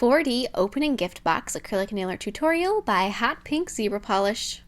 4D Opening Gift Box Acrylic Nailer Tutorial by Hotpinkzebrapolish.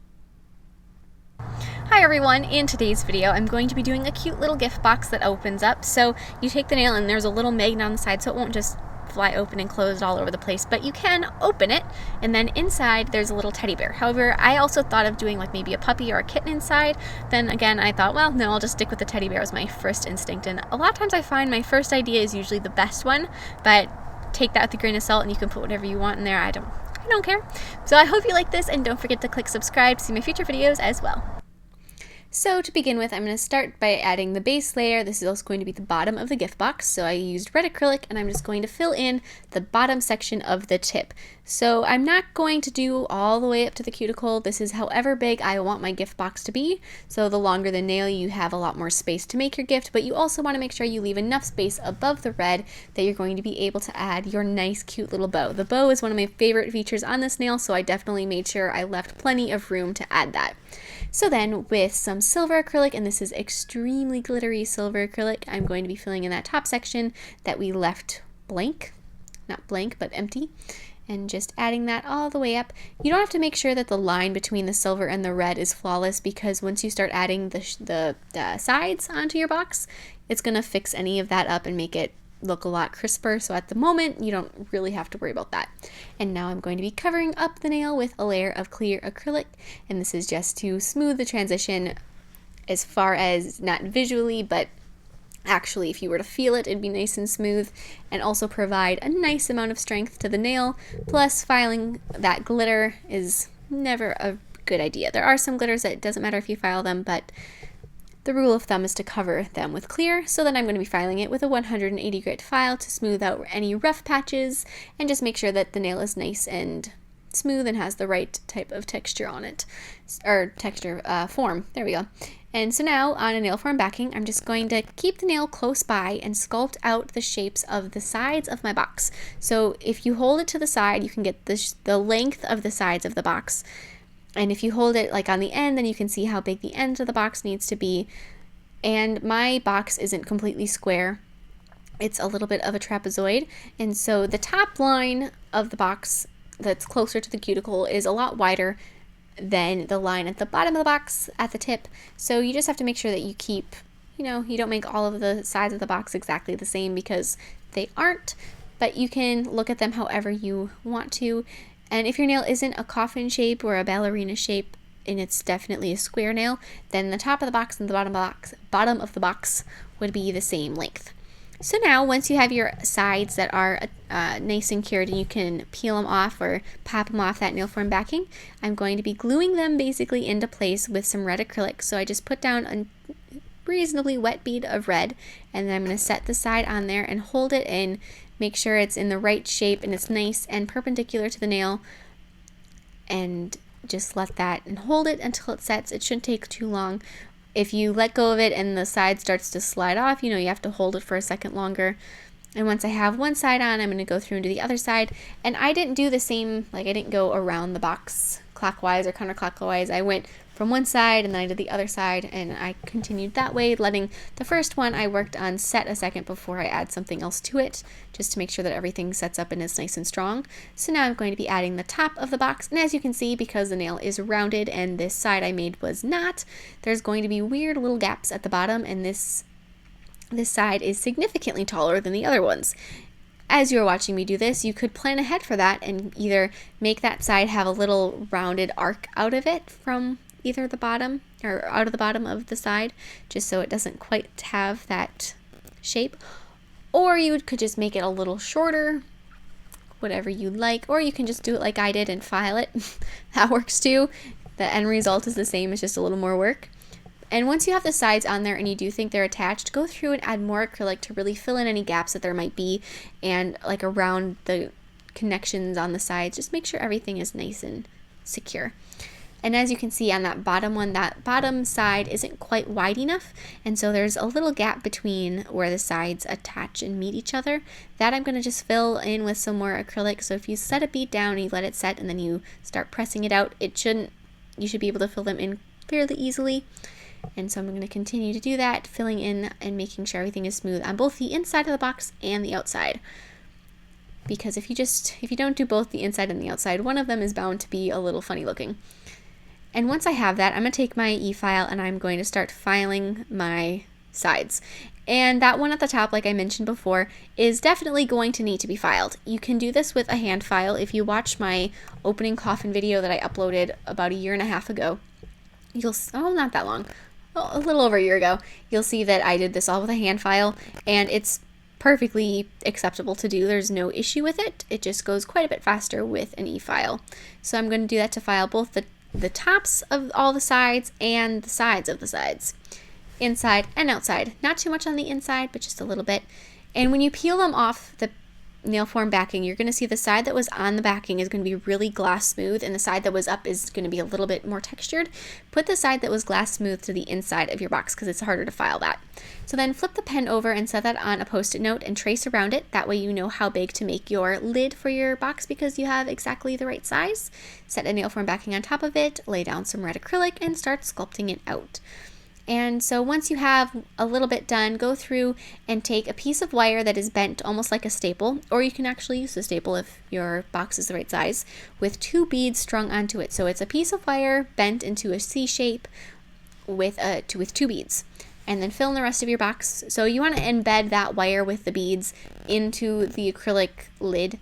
Hi everyone, in today's video I'm going to be doing a cute little gift box that opens up. So you take the nail and there's a little magnet on the side so it won't just fly open and closed all over the place, but you can open it and then inside there's a little teddy bear. However, I also thought of doing like maybe a puppy or a kitten inside. Then again I thought, well, no, I'll just stick with the teddy bear as my first instinct, and a lot of times I find my first idea is usually the best one, but take that with a grain of salt and you can put whatever you want in there. I don't care. So I hope you like this, and don't forget to click subscribe to see my future videos as well. So to begin with, I'm going to start by adding the base layer. This is also going to be the bottom of the gift box. So I used red acrylic and I'm just going to fill in the bottom section of the tip. So I'm not going to do all the way up to the cuticle. This is however big I want my gift box to be. So the longer the nail, you have a lot more space to make your gift, but you also want to make sure you leave enough space above the red that you're going to be able to add your nice cute little bow. The bow is one of my favorite features on this nail, so I definitely made sure I left plenty of room to add that. So then with some silver acrylic, and this is extremely glittery silver acrylic, I'm going to be filling in that top section that we left blank, not blank, but empty, and just adding that all the way up. You don't have to make sure that the line between the silver and the red is flawless, because once you start adding the sides onto your box, it's going to fix any of that up and make it look a lot crisper. So at the moment you don't really have to worry about that. And now I'm going to be covering up the nail with a layer of clear acrylic, and this is just to smooth the transition as far as not visually, but actually if you were to feel it, it'd be nice and smooth, and also provide a nice amount of strength to the nail. Plus, filing that glitter is never a good idea. There are some glitters that it doesn't matter if you file them, but the rule of thumb is to cover them with clear. So then I'm going to be filing it with a 180 grit file to smooth out any rough patches and just make sure that the nail is nice and smooth and has the right type of texture on it, or form. There we go. And so now on a nail form backing, I'm just going to keep the nail close by and sculpt out the shapes of the sides of my box. So if you hold it to the side, you can get the length of the sides of the box. And if you hold it like on the end, then you can see how big the end of the box needs to be. And my box isn't completely square. It's a little bit of a trapezoid. And so the top line of the box that's closer to the cuticle is a lot wider than the line at the bottom of the box at the tip. So you just have to make sure that you keep, you don't make all of the sides of the box exactly the same, because they aren't, but you can look at them however you want to. And if your nail isn't a coffin shape or a ballerina shape, and it's definitely a square nail, then the top of the box and the bottom of the box would be the same length. So now once you have your sides that are nice and cured and you can peel them off or pop them off that nail form backing, I'm going to be gluing them basically into place with some red acrylic. So I just put down a reasonably wet bead of red, and then I'm going to set the side on there and hold it in. Make sure it's in the right shape and it's nice and perpendicular to the nail, and just let that and hold it until it sets. It shouldn't take too long. If you let go of it and the side starts to slide off, you have to hold it for a second longer. And once I have one side on, I'm going to go through and do the other side. And I didn't do the same, I didn't go around the box clockwise or counterclockwise. I went from one side and then I did the other side, and I continued that way, letting the first one I worked on set a second before I add something else to it, just to make sure that everything sets up and is nice and strong. So now I'm going to be adding the top of the box, and as you can see, because the nail is rounded and this side I made was not, there's going to be weird little gaps at the bottom, and this side is significantly taller than the other ones. As you're watching me do this, you could plan ahead for that and either make that side have a little rounded arc out of it from either the bottom or out of the bottom of the side, just so it doesn't quite have that shape, or you could just make it a little shorter, whatever you like, or you can just do it like I did and file it. That works too. The end result is the same, it's just a little more work. And once you have the sides on there and you do think they're attached, go through and add more acrylic to really fill in any gaps that there might be, and like around the connections on the sides, just make sure everything is nice and secure. And as you can see on that bottom one, that bottom side isn't quite wide enough, and so there's a little gap between where the sides attach and meet each other. That I'm going to just fill in with some more acrylic. So if you set a bead down and you let it set and then you start pressing it out, you should be able to fill them in fairly easily. And so I'm going to continue to do that, filling in and making sure everything is smooth on both the inside of the box and the outside. because if you don't do both the inside and the outside, one of them is bound to be a little funny looking. And once I have that, I'm going to take my e-file and I'm going to start filing my sides. And that one at the top, like I mentioned before, is definitely going to need to be filed. You can do this with a hand file. If you watch my opening coffin video that I uploaded about 1.5 years ago, not that long, a little over a year ago, you'll see that I did this all with a hand file, and it's perfectly acceptable to do. There's no issue with it. It just goes quite a bit faster with an e-file. So I'm going to do that to file both the tops of all the sides and the sides of the sides, inside and outside. Not too much on the inside, but just a little bit. And when you peel them off the nail form backing, you're going to see the side that was on the backing is going to be really glass smooth, and the side that was up is going to be a little bit more textured. Put the side that was glass smooth to the inside of your box because it's harder to file that. So then flip the pen over and set that on a post-it note and trace around it. That way you know how big to make your lid for your box because you have exactly the right size. Set a nail form backing on top of it, lay down some red acrylic, and start sculpting it out. And so once you have a little bit done, go through and take a piece of wire that is bent almost like a staple, or you can actually use a staple if your box is the right size, with 2 beads strung onto it. So it's a piece of wire bent into a C shape with 2 beads. And then fill in the rest of your box. So you want to embed that wire with the beads into the acrylic lid.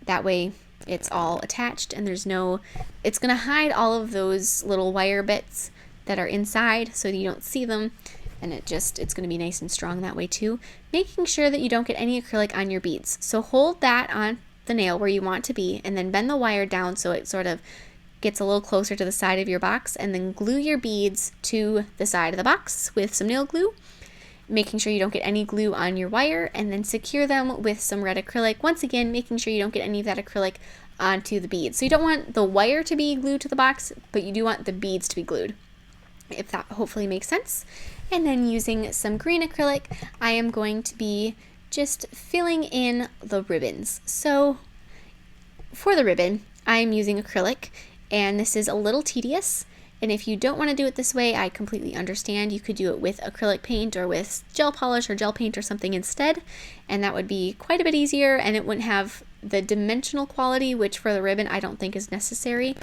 That way it's all attached and it's going to hide all of those little wire bits that are inside so you don't see them, and it's going to be nice and strong that way too. Making sure that you don't get any acrylic on your beads. So hold that on the nail where you want to be and then bend the wire down so it sort of gets a little closer to the side of your box, and then glue your beads to the side of the box with some nail glue, making sure you don't get any glue on your wire, and then secure them with some red acrylic. Once again, making sure you don't get any of that acrylic onto the beads. So you don't want the wire to be glued to the box, but you do want the beads to be glued, if that hopefully makes sense. And then using some green acrylic, I am going to be just filling in the ribbons. So for the ribbon, I'm using acrylic, and this is a little tedious. And if you don't want to do it this way, I completely understand. You could do it with acrylic paint or with gel polish or gel paint or something instead, and that would be quite a bit easier, and it wouldn't have the dimensional quality, which for the ribbon I don't think is necessary.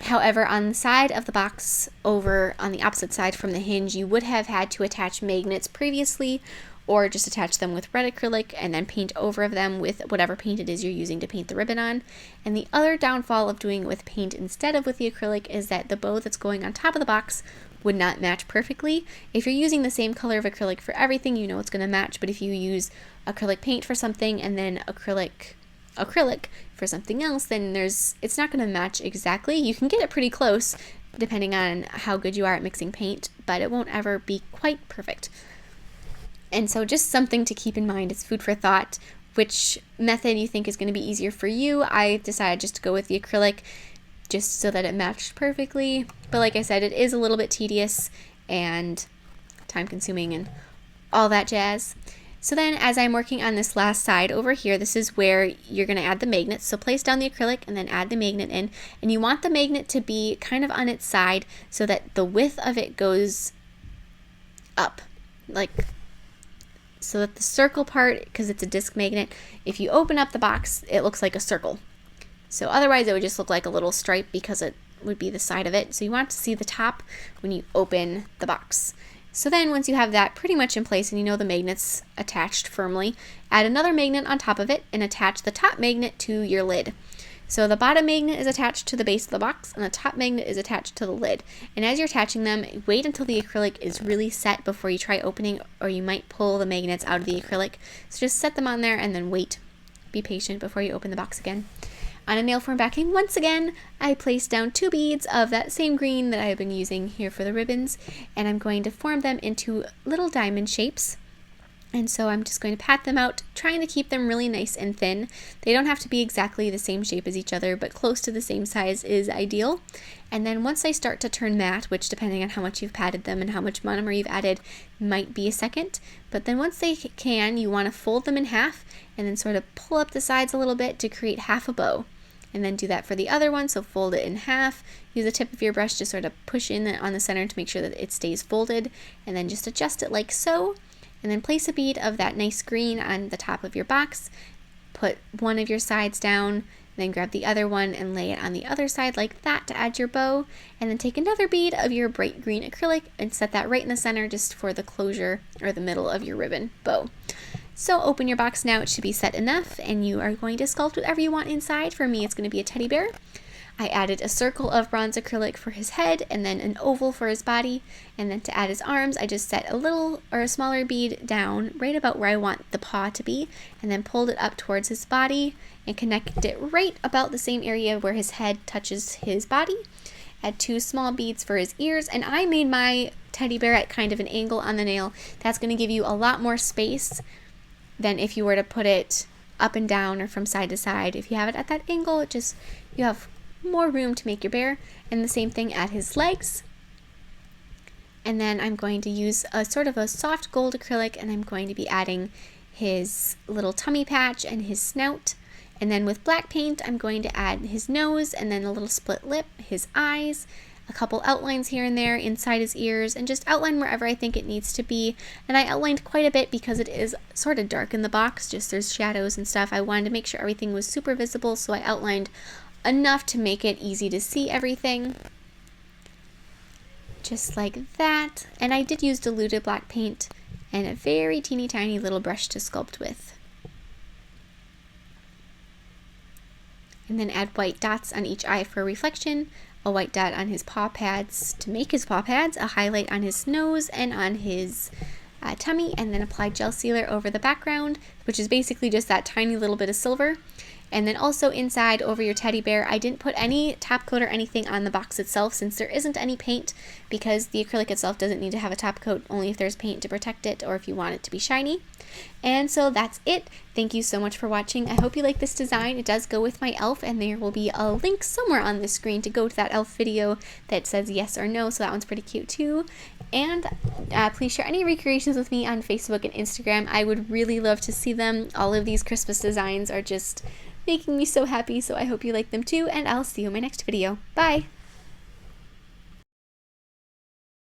However, on the side of the box, over on the opposite side from the hinge, you would have had to attach magnets previously, or just attach them with red acrylic and then paint over them with whatever paint it is you're using to paint the ribbon on. And the other downfall of doing it with paint instead of with the acrylic is that the bow that's going on top of the box would not match perfectly. If you're using the same color of acrylic for everything, you know it's going to match, but if you use acrylic paint for something and then acrylic for something else, then it's not going to match exactly. You can get it pretty close depending on how good you are at mixing paint, but it won't ever be quite perfect. And so just something to keep in mind. It's food for thought. Which method you think is going to be easier for you? I decided just to go with the acrylic just so that it matched perfectly. But like I said, it is a little bit tedious and time consuming and all that jazz. So then as I'm working on this last side over here, this is where you're going to add the magnet. So place down the acrylic and then add the magnet in. And you want the magnet to be kind of on its side so that the width of it goes up. So that the circle part, because it's a disc magnet, if you open up the box, it looks like a circle. So otherwise it would just look like a little stripe because it would be the side of it. So you want to see the top when you open the box. So then once you have that pretty much in place and you know the magnet's attached firmly, add another magnet on top of it and attach the top magnet to your lid. So the bottom magnet is attached to the base of the box and the top magnet is attached to the lid. And as you're attaching them, wait until the acrylic is really set before you try opening, or you might pull the magnets out of the acrylic. So just set them on there and then wait. Be patient before you open the box again. On a nail form backing, once again, I placed down 2 beads of that same green that I have been using here for the ribbons, and I'm going to form them into little diamond shapes. And so I'm just going to pat them out, trying to keep them really nice and thin. They don't have to be exactly the same shape as each other, but close to the same size is ideal. And then once they start to turn matte, which depending on how much you've patted them and how much monomer you've added, might be a second. But then once they can, you want to fold them in half and then sort of pull up the sides a little bit to create half a bow. And then do that for the other one, so fold it in half. Use the tip of your brush to sort of push in on the center to make sure that it stays folded, and then just adjust it like so. And then place a bead of that nice green on the top of your box. put one of your sides down, then grab the other one and lay it on the other side like that to add your bow, and then take another bead of your bright green acrylic and set that right in the center just for the closure or the middle of your ribbon bow. So open your box now, it should be set enough, and you are going to sculpt whatever you want inside. For me, it's going to be a teddy bear. I added a circle of bronze acrylic for his head and then an oval for his body, and then to add his arms I just set a little or a smaller bead down right about where I want the paw to be, and then pulled it up towards his body and connected it right about the same area where his head touches his body. Add 2 small beads for his ears, and I made my teddy bear at kind of an angle on the nail. That's going to give you a lot more space than if you were to put it up and down or from side to side. If you have it at that angle, you have more room to make your bear. And the same thing at his legs. And then I'm going to use a sort of a soft gold acrylic, and I'm going to be adding his little tummy patch and his snout. And then with black paint I'm going to add his nose and then a little split lip, his eyes, a couple outlines here and there inside his ears, and just outline wherever I think it needs to be. And I outlined quite a bit because it is sort of dark in the box, just there's shadows and stuff. I wanted to make sure everything was super visible, so I outlined enough to make it easy to see everything. Just like that. And I did use diluted black paint and a very teeny tiny little brush to sculpt with. And then add white dots on each eye for reflection, a white dot on his paw pads to make his paw pads, a highlight on his nose and on his tummy, and then apply gel sealer over the background, which is basically just that tiny little bit of silver. And then also inside over your teddy bear, I didn't put any top coat or anything on the box itself since there isn't any paint, because the acrylic itself doesn't need to have a top coat, only if there's paint to protect it or if you want it to be shiny. And so that's it. Thank you so much for watching. I hope you like this design. It does go with my elf, and there will be a link somewhere on the screen to go to that elf video that says yes or no, so that one's pretty cute too. And please share any recreations with me on Facebook and Instagram. I would really love to see them. All of these Christmas designs are just making me so happy, so I hope you like them too, and I'll see you in my next video. Bye!